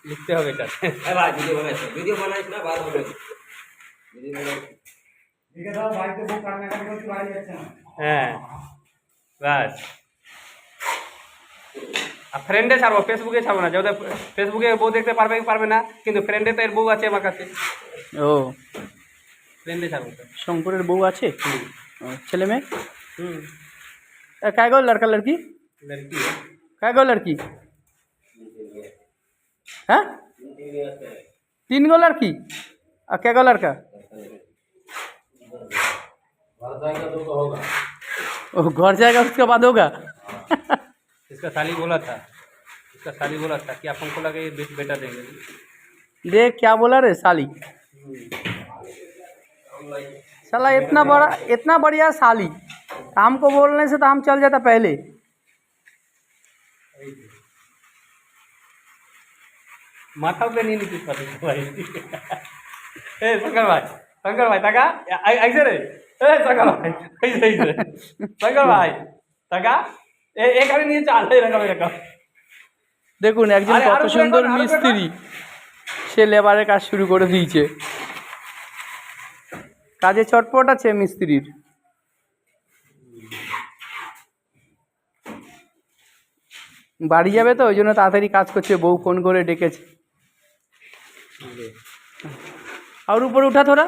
লিখতে হবে এটা। ভাই ভিডিও বানাইছ না ভালো হবে। হ্যাঁ বাস। আর ফ্রেন্ডে ছাড়বো, ফেসবুকে ছাড়বো না। যেহেতু ফেসবুকে বউ দেখতে পারবে কি পারবে না, কিন্তু ফ্রেন্ডে তো এর বউ আছে আমার কাছে। ও ফ্রেন্ডে ছাড়বো তো। শঙ্করের বউ আছে? ও, ছেলে মেয়ে? হুম। काय गो लड़का लड़की? लड़की काय गो लड़की? हैं? 3 गो लड़की और क्या गो लड़का? ओ घर जाएगा उसके बाद होगा। इसका साली बोला था, इसका साली बोला था कि आप हमको लगे ये बेटा देंगे। देख क्या बोला रे साली। साला इतना बढ़िया साली, हमको बोलने से तो हम चल जाता पहले। माथा पे नहीं निकल पाती भाई। ए शंकर भाई तका ऐसे रे। ए शंकर भाई ऐसे शंकर भाई तका एक आदमी নিয়ে চাল এরকম এরকম। দেখুন একজন কত সুন্দর মিস্ত্রি, সে লেবারের কাজ শুরু করে দিয়েছে। কাজে চটপট আছে মিস্ত্রির। বাড়ি যাবে তো ওই জন্য তাড়াতাড়ি কাজ করছে, বউ ফোন করে ডেকেছে। আর উপরে উঠা থোড়া।